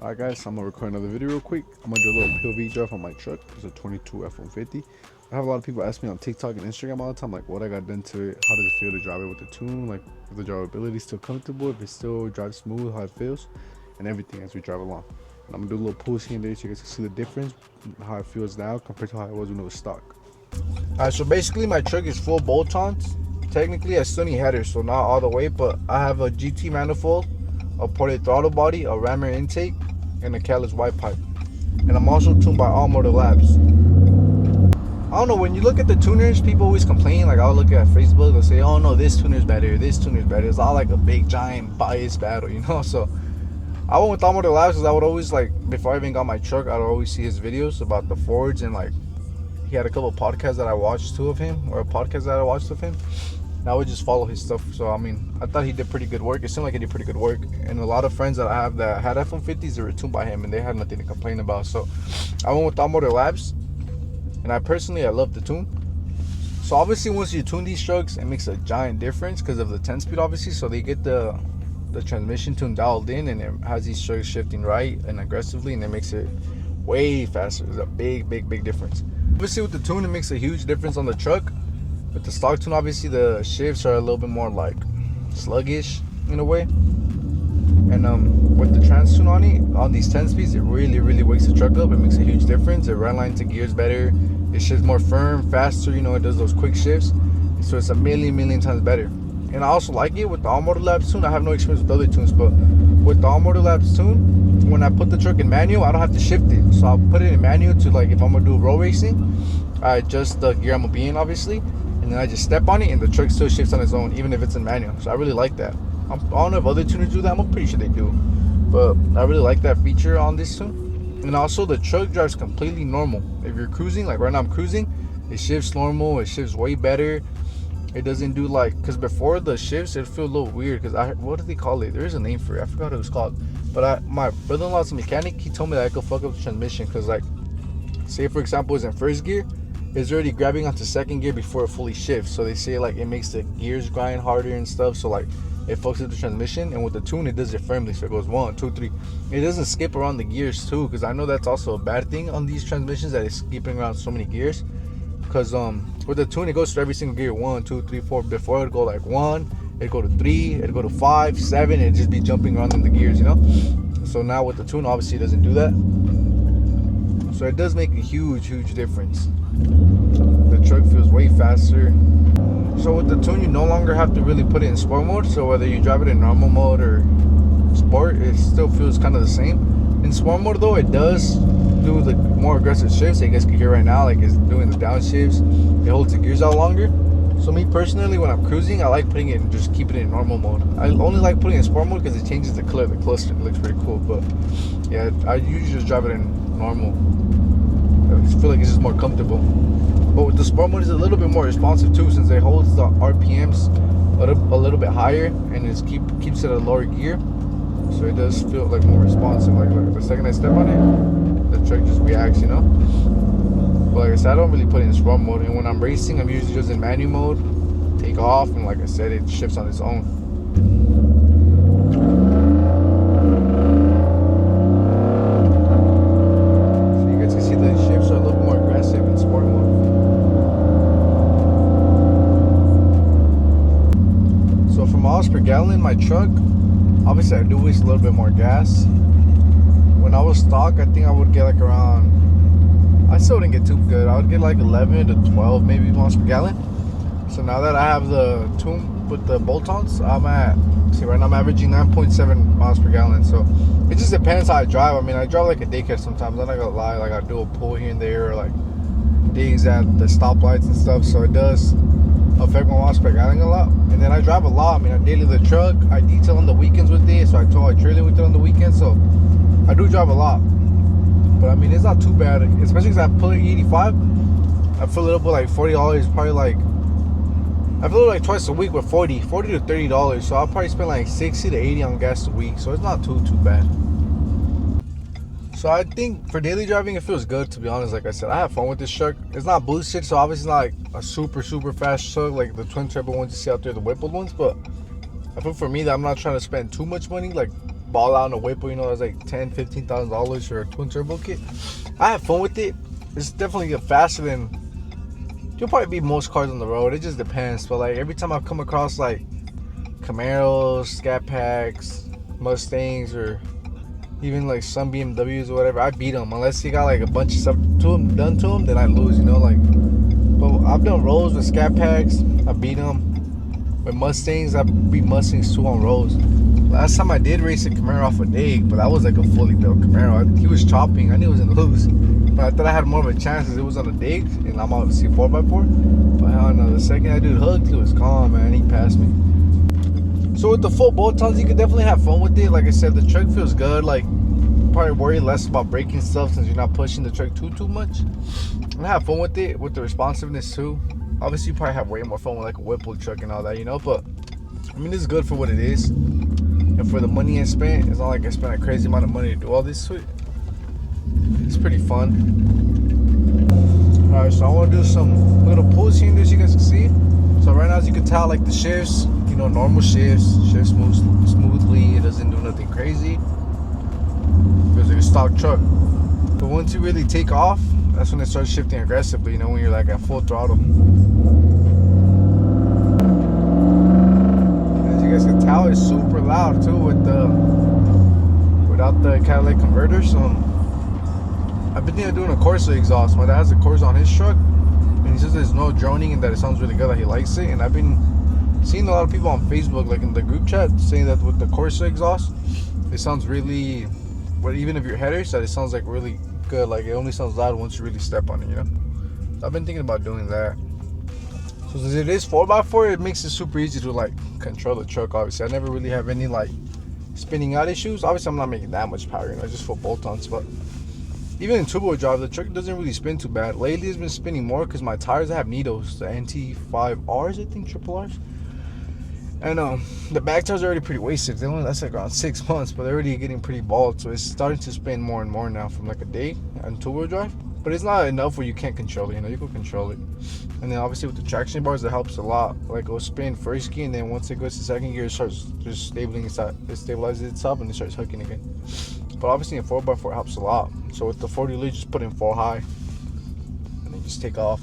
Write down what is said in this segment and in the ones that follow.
Alright guys, I'm gonna record another video real quick. I'm gonna do a little POV drive on my truck. It's a 22 F150. I have a lot of people ask me on TikTok and Instagram all the time, like what I got done to it, how does it feel to drive it with the tune, like if the drivability is still comfortable, if it still drives smooth, how it feels, and everything as we drive along. And I'm gonna do a little pulls here and there so you guys can see the difference, how it feels now compared to how it was when it was stock. Alright, so basically my truck is full bolt-ons. Technically I still need headers, so not all the way, but I have a GT manifold, a ported throttle body, a rammer intake, and a catalyst white pipe. And I'm also tuned by All Motor Labs. I don't know, when you look at the tuners, people always complain. Like I'll look at Facebook, they'll say, oh no, this tuner's better, this tuner's better. It's all like a big giant bias battle, you know. So I went with All Motor Labs because I would always, like, before I even got my truck, I'd always see his videos about the Fords, and like he had a couple of podcasts that I watched of him. And I would just follow his stuff. So I mean, I thought he did pretty good work. It seemed like he did pretty good work. And a lot of friends that I have that had F150s, they were tuned by him and they had nothing to complain about. So I went with All Motor Labs. And I love the tune. So obviously once you tune these trucks, it makes a giant difference because of the 10-speed obviously. So they get the transmission tune dialed in, and it has these trucks shifting right and aggressively, and it makes it way faster. There's a big difference. Obviously with the tune, it makes a huge difference on the truck. With the stock tune, obviously the shifts are a little bit more like sluggish in a way. And with the trans tune on it, on these 10 speeds, it really wakes the truck up. It makes a huge difference. It redlines the gears better. It shifts more firm, faster. You know, it does those quick shifts. So it's a million times better. And I also like it with the All Motor Labs tune. I have no experience with other tunes, but with the All Motor Labs tune, when I put the truck in manual, I don't have to shift it. So I'll put it in manual to, like, if I'm gonna do road racing, I adjust the gear I'm gonna be in, obviously. And then I just step on it and the truck still shifts on its own, even if it's in manual. So I really like that. I don't know if other tuners do that. I'm pretty sure they do. But I really like that feature on this tune. And also the truck drives completely normal. If you're cruising, like right now I'm cruising, it shifts normal. It shifts way better. It doesn't do like, because before the shifts, it feel a little weird. Because what do they call it? There is a name for it. I forgot what it was called. But my brother-in-law's a mechanic. He told me that I could fuck up the transmission. Because, like, say for example, it's in first gear. It's already grabbing onto second gear before it fully shifts. So they say like it makes the gears grind harder and stuff. So like it fucks up the transmission. And with the tune, it does it firmly. So it goes 1, 2, 3. It doesn't skip around the gears too, because I know that's also a bad thing on these transmissions, that it's skipping around so many gears. Because with the tune, it goes through every single gear, 1, 2, 3, 4. Before it'd go like 1, it'd go to 3, it'd go to 5, 7, and it'd just be jumping around in the gears, you know. So now with the tune, obviously it doesn't do that. So it does make a huge difference. The truck feels way faster. So with the tune, you no longer have to really put it in sport mode. So whether you drive it in normal mode or sport, it still feels kind of the same. In sport mode though, it does do the more aggressive shifts. You guys can hear right now, like it's doing the downshifts. It holds the gears out longer. So me personally, when I'm cruising, I like putting it and just keeping it in normal mode. I only like putting it in sport mode because it changes the color of the cluster. It looks pretty cool. But yeah, I usually just drive it in normal. I just feel like it's just more comfortable. But with the sport mode, it's a little bit more responsive too, since it holds the RPMs a little bit higher, and it keeps it at a lower gear. So it does feel like more responsive. Like the second I step on it, the truck just reacts, you know. But like I said, I don't really put it in sport mode. And when I'm racing, I'm usually just in manual mode, take off, and like I said, it shifts on its own. Miles per gallon, my truck, obviously I do waste a little bit more gas. When I was stock, I think I would get like around, I still didn't get too good, I would get like 11 to 12 maybe miles per gallon. So now that I have the tune with the bolt-ons, I'm at, see right now I'm averaging 9.7 miles per gallon. So it just depends how I drive. I mean, I drive like a dickhead sometimes, I'm not gonna lie. Like I do a pull here and there, or like digs at the stoplights and stuff. So it does affect my miles per gallon a lot. And then I drive a lot. I mean, I daily the truck, I detail on the weekends with it, so I trailer with it on the weekends. So I do drive a lot, but I mean, it's not too bad, especially because I'm pulling 85. I fill it up with like $40, probably like, I fill it like twice a week with $40 to $30. So I'll probably spend like 60 to 80 on gas a week. So it's not too bad. So I think for daily driving, it feels good, to be honest. Like I said, I have fun with this truck. It's not boosted, so obviously not like a super fast truck like the twin turbo ones you see out there, the Whippled ones. But I think for me, that I'm not trying to spend too much money, like ball out on a Whipple, you know, it's like $10,000-$15,000 for a twin turbo kit. I had fun with it. It's definitely faster than you'll probably beat most cars on the road. It just depends. But like every time I come across like Camaros, Scat Packs, Mustangs, or even like some BMWs or whatever, I beat them. Unless he got like a bunch of stuff done to them, then I lose, you know. Like, but I've done rolls with Scat Packs. I beat them. With Mustangs, I beat Mustangs too on rolls. Last time I did race a Camaro off a dig, but that was like a fully built Camaro. He was chopping. I knew he was gonna lose, but I thought I had more of a chance because it was on a dig and I'm obviously 4x4. But hell no, the second that dude hooked, he was calm, man. He passed me. So with the full bolt tons, you could definitely have fun with it. Like I said, the truck feels good. Like, probably worry less about braking stuff since you're not pushing the truck too much. And have fun with it, with the responsiveness too. Obviously, you probably have way more fun with like a Whipple truck and all that, you know. But I mean, it's good for what it is, and for the money I spent. It's not like I spent a crazy amount of money to do all this. It's pretty fun. All right, so I want to do some little pulls here so you guys can see. So right now, as you can tell, like the shifts, you know, normal shifts, shifts move smoothly. It doesn't do nothing crazy. Feels like a stock truck. But once you really take off, that's when it starts shifting aggressively, you know, when you're like at full throttle. As you guys can tell, it's super loud too without the catalytic converters. I've been doing a Corsa exhaust. My dad has a Corsa on his truck, and he says there's no droning and that it sounds really good, that he likes it. And I've been seeing a lot of people on Facebook, like in the group chat, saying that with the Corsa exhaust, it sounds really, but even if you're headers, that it sounds like really good. Like it only sounds loud once you really step on it, you know. So I've been thinking about doing that. So since it is 4x4, it makes it super easy to like control the truck. Obviously, I never really have any like spinning out issues. Obviously, I'm not making that much power, you know, just for bolt-ons. But even in two-wheel drive, the truck doesn't really spin too bad. Lately, it's been spinning more because my tires have Nitos, the NT5Rs, I think, triple Rs. And the back tires are already pretty wasted. They only last like around 6 months, but they're already getting pretty bald. So it's starting to spin more and more now from like a day on two-wheel drive. But it's not enough where you can't control it, you know, you can control it. And then obviously with the traction bars, that helps a lot. Like it'll spin first gear, and then once it goes to second gear, it starts just stabilizes itself and it starts hooking again. But obviously in 4x4 it helps a lot. So with the 40 lead, just put in 4 high and then just take off.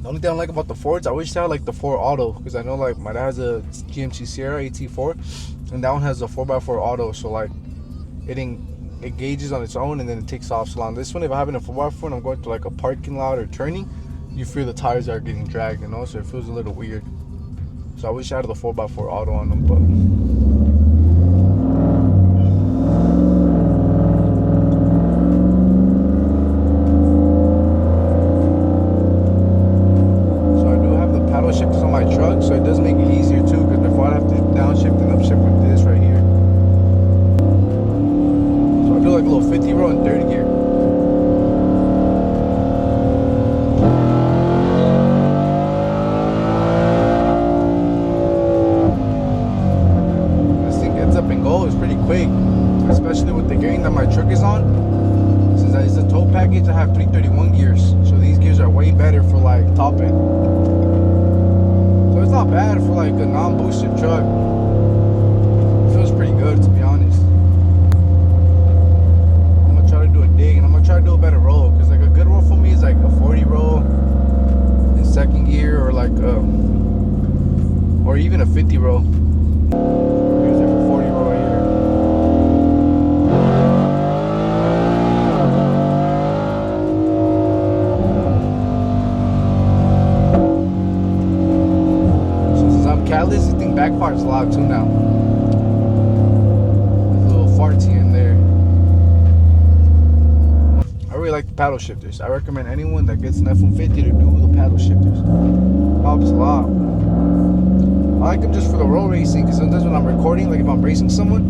The only thing I don't like about the Fords, I wish they had like the 4 auto, because I know like my dad has a GMC Sierra AT4 and that one has a 4x4 auto, so like it gauges on its own and then it takes off so long. This one, if I have it in a 4x4 and I'm going to like a parking lot or turning, you feel the tires are getting dragged, you know, so it feels a little weird. So I wish I had the 4x4 auto on them, but shifters on my truck, so it does make it easier too, because before I'd have to downshift and upshift with this right here. So I do like a little 50 row and 30 gear. This thing gets up and goes pretty quick, especially with the gearing that my truck is on. Since it's a tow package, I have 331 gears, so these gears are way better for like top end. It's not bad for like a non-boosted truck. It feels pretty good, to be honest. I'm gonna try to do a dig, and I'm gonna try to do a better roll, because like a good roll for me is like a 40 roll in second gear, or like or even a 50 roll. Here's like a 40 roll right here. Catalyst, this thing backfires a lot too now. There's a little farts here and there. I really like the paddle shifters. I recommend anyone that gets an F150 to do the paddle shifters. Helps a lot. I like them just for the road racing, because sometimes when I'm recording, like if I'm racing someone,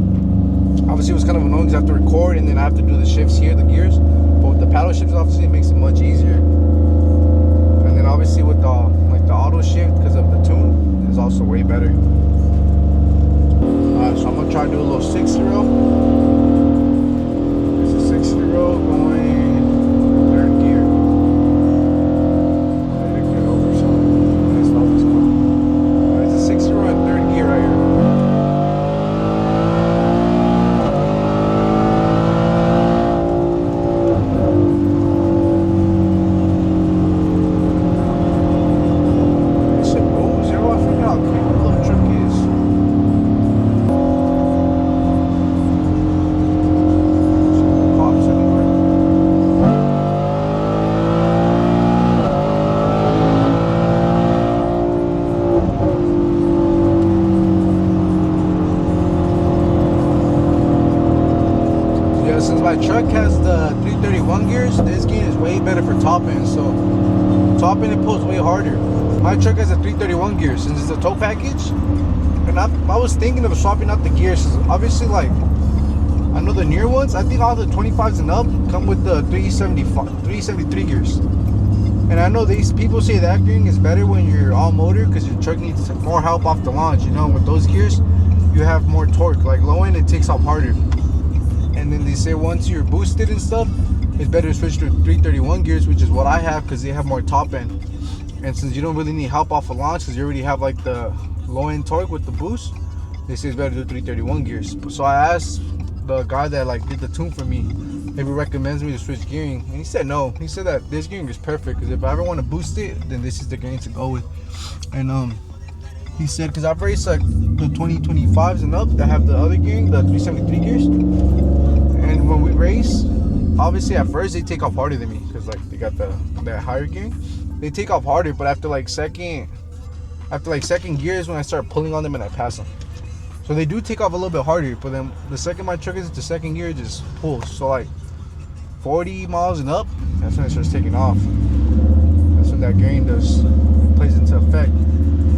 obviously it was kind of annoying because I have to record and then I have to do the shifts here, the gears. But with the paddle shifters, obviously it makes it much easier. And then obviously with the auto shift, because of the tune, is also way better. Alright, so I'm gonna try to do a little 60 row. It's a 60 row going third gear. I need to get over something. Nice off this car. It's a 60 row in third gear right here. since my truck has the 331 gears, this gear is way better for top end. So top end it pulls way harder. My truck has a 331 gear since it's a tow package, and I was thinking of swapping out the gears. Obviously, like, I know the newer ones, I think all the 25s and up come with the 373 gears. And I know these people say that gearing is better when you're all motor because your truck needs more help off the launch. You know, with those gears, you have more torque. Like low end, it takes off harder. And then they say once you're boosted and stuff, it's better to switch to 331 gears, which is what I have because they have more top end. And since you don't really need help off a launch because you already have like the low end torque with the boost, they say it's better to do 331 gears. So I asked the guy that like did the tune for me if he recommends me to switch gearing, and he said no. He said that this gearing is perfect because if I ever want to boost it, then this is the gearing to go with. And he said because I've raced like the 2025s and up that have the other gearing, the 373 gears, and when we race, obviously at first they take off harder than me because like they got that higher gearing. They take off harder, but after like second gears when I start pulling on them and I pass them. So they do take off a little bit harder, but then the second my truck is into second gear, it just pulls. So like 40 miles and up, that's when it starts taking off. That's when that gearing plays into effect.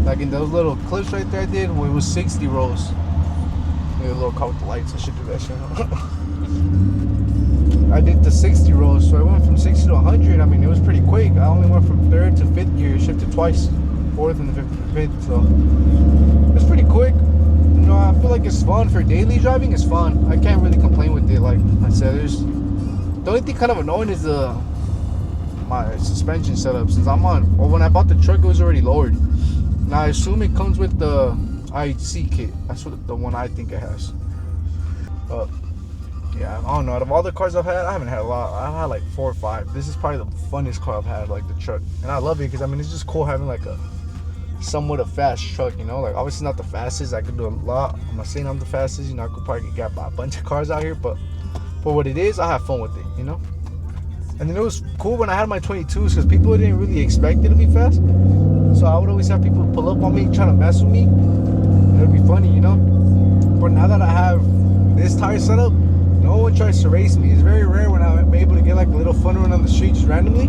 Like in those little clips right there I did, where it was 60 rolls. Maybe a little car with the lights, I should do that shit. I did the 60 rolls, so I went from 60 to 100. I mean, it was pretty quick. I only went from third to fifth gear, shifted twice, fourth and the fifth, so it was pretty quick. You know, I feel like it's fun for daily driving. It's fun. I can't really complain with it. Like I said, the only thing kind of annoying is my suspension setup. Since when I bought the truck, it was already lowered. Now I assume it comes with the IHC kit. That's what the one I think it has. Yeah, I don't know. Out of all the cars I've had, I haven't had a lot. I've had like 4 or 5. This is probably the funnest car I've had, like the truck. And I love it because I mean it's just cool having like a somewhat a fast truck, you know, like obviously not the fastest. I could do a lot. I'm not saying I'm the fastest, you know, I could probably get got by a bunch of cars out here, but for what it is, I have fun with it, you know. And then it was cool when I had my 22s because people didn't really expect it to be fast, so I would always have people pull up on me trying to mess with me, and it would be funny, you know. But now that I have this tire setup, no one tries to race me. It's very rare when I'm able to get like a little fun run on the street just randomly.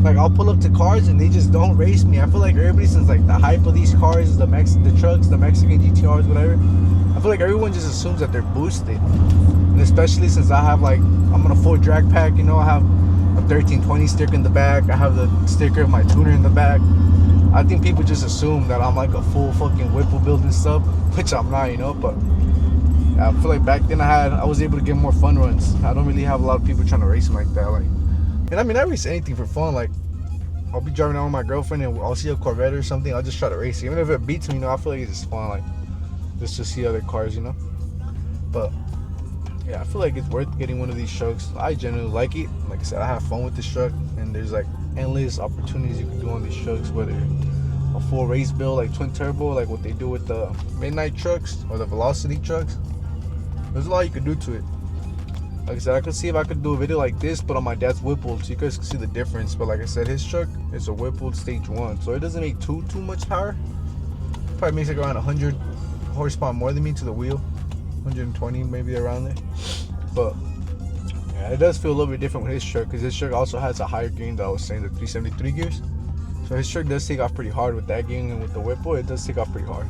Like I'll pull up to cars and they just don't race me. I feel like everybody, since like the hype of these cars, the trucks, the Mexican GTRs, whatever, I feel like everyone just assumes that they're boosted. And especially since I have like, I'm on a full drag pack, you know, I have a 1320 sticker in the back. I have the sticker of my tuner in the back. I think people just assume that I'm like a full fucking Whipple build and stuff, which I'm not, you know. But I feel like back then I was able to get more fun runs. I don't really have a lot of people trying to race me like that. Like, and I mean, I race anything for fun. Like, I'll be driving out with my girlfriend and I'll see a Corvette or something. I'll just try to race it. Even if it beats me, you know, I feel like it's just fun. Like, just to see other cars, you know. But yeah, I feel like it's worth getting one of these trucks. I genuinely like it. Like I said, I have fun with this truck, and there's like endless opportunities you can do on these trucks, whether a full race build like twin turbo, like what they do with the midnight trucks or the velocity trucks. There's a lot you could do to it. Like I said, I could see if I could do a video like this, but on my dad's Whipple, so you guys can see the difference. But like I said, his truck is a Whipple stage 1, so it doesn't make too much power. Probably makes like around 100 horsepower more than me to the wheel, 120 maybe around there. But yeah, it does feel a little bit different with his truck because his truck also has a higher gearing that I was saying, the 373 gears. So his truck does take off pretty hard with that gearing, and with the Whipple, it does take off pretty hard.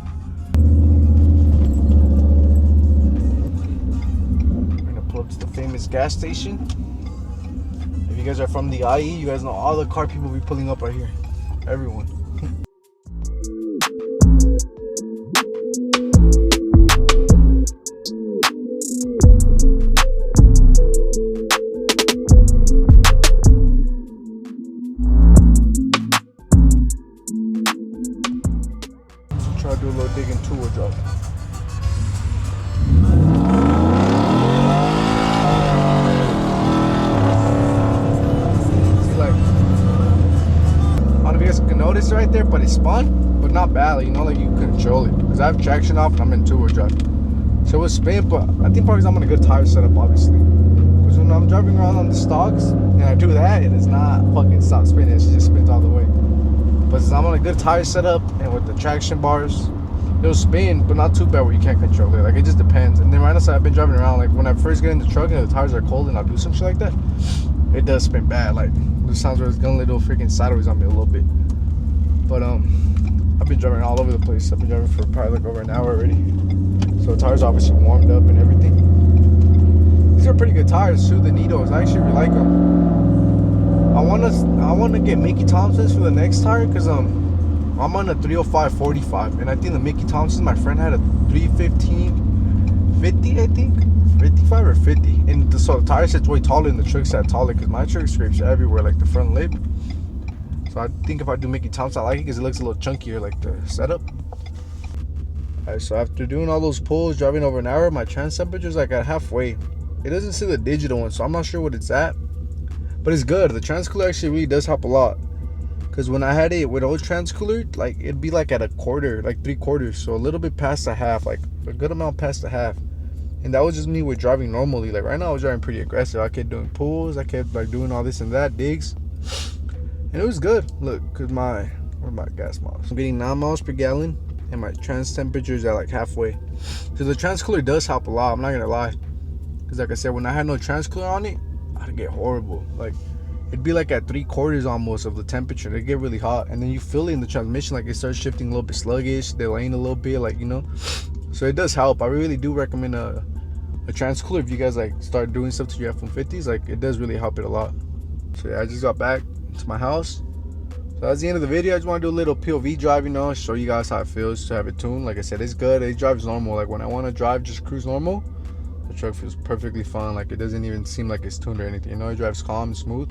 Pull up to the famous gas station. If you guys are from the IE, you guys know all the car people be pulling up right here. Everyone. So try to do a little digging two-wheel drive. Notice right there, but it spun, but not badly, you know, like you control it. Because I have traction off and I'm in two-wheel drive, so it was spin. But I think probably because I'm on a good tire setup, obviously. Because when I'm driving around on the stocks and I do that, and it's not fucking stop spinning, it just spins all the way. But since I'm on a good tire setup and with the traction bars, it'll spin, but not too bad where you can't control it. Like, it just depends. And then right now, I've been driving around. Like, when I first get in the truck and the tires are cold and I'll do some shit like that, it does spin bad. Like, the sounds where it's going a little freaking sideways on me a little bit. But I've been driving all over the place. I've been driving for probably like over an hour already. So the tires obviously warmed up and everything. These are pretty good tires too, the Nitos. I actually really like them. I wanna get Mickey Thompson's for the next tire, because I'm on a 305 45, and I think the Mickey Thompson, my friend had a 315 50, I think 55 or 50, and so the tire set's way taller and the truck set taller, because my truck scrapes everywhere, like the front lip. So I think if I do Mickey Thompson, I like it because it looks a little chunkier, like the setup. Alright, so after doing all those pulls, driving over an hour, my trans temperature's like at halfway. It doesn't say the digital one, so I'm not sure what it's at, but it's good. The trans cooler actually really does help a lot, because when I had it with old trans cooler, like it'd be like at a quarter, like 3/4, so a little bit past the half, like a good amount past the half. And that was just me with driving normally. Like right now I was driving pretty aggressive. I kept doing pulls, I kept like doing all this and that, digs, and it was good. Look, cause where my gas miles, I'm getting 9 miles per gallon, and my trans temperature is at like halfway. So the trans cooler does help a lot, I'm not gonna lie. Because like I said, when I had no trans cooler on it, I'd get horrible. Like, it'd be like at 3/4 almost of the temperature. It'd get really hot. And then you feel it in the transmission, like it starts shifting a little bit sluggish, delaying a little bit, like, you know. So it does help. I really do recommend a trans cooler if you guys like start doing stuff to your F150s. Like, it does really help it a lot. So yeah, I just got back to my house. So that's the end of the video. I just want to do a little POV drive, you know, show you guys how it feels to have it tuned. Like I said, it's good. It drives normal. Like when I want to drive just cruise normal, the truck feels perfectly fine. Like it doesn't even seem like it's tuned or anything, you know. It drives calm and smooth.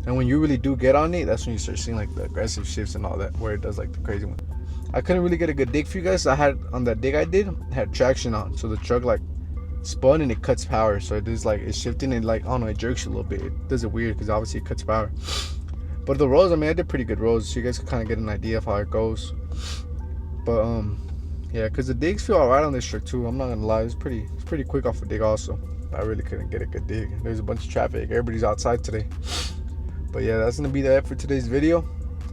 And when you really do get on it, that's when you start seeing like the aggressive shifts and all that, where it does like the crazy one. I couldn't really get a good dig for you guys. I had on that dig I did, had traction on, so the truck like spun and it cuts power. So it is like it's shifting and like, I don't know, it jerks you a little bit. It does it weird because obviously it cuts power. But the rolls, I mean, I did pretty good rolls, so you guys can kind of get an idea of how it goes. But yeah, because the digs feel alright on this truck too. I'm not gonna lie, it's pretty quick off a dig also. I really couldn't get a good dig. There's a bunch of traffic. Everybody's outside today. But yeah, that's gonna be that for today's video.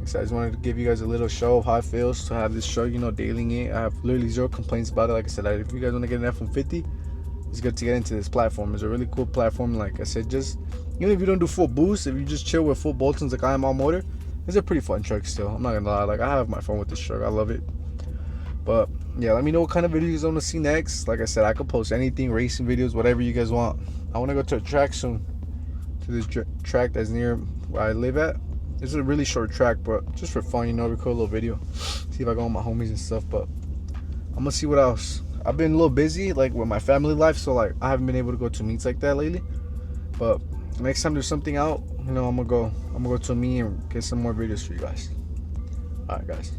So I just wanted to give you guys a little show of how it feels to have this truck, you know, dailying it. I have literally zero complaints about it. Like I said, if you guys want to get an F150, it's good to get into this platform. It's a really cool platform. Like I said, just even if you don't do full boost, if you just chill with full Boltons like I am on motor, it's a pretty fun truck still. I'm not gonna lie, like I have my fun with this truck. I love it. But yeah, let me know what kind of videos you guys want to see next. Like I said, I could post anything, racing videos, whatever you guys want. I want to go to a track soon, to this track that's near where I live at. It's a really short track, but just for fun, you know, record a little video, see if I go with my homies and stuff. But I'm gonna see what else. I've been a little busy like with my family life, so like I haven't been able to go to meets like that lately. But next time there's something out, you know, I'm gonna go to a meet and get some more videos for you guys. All right, guys.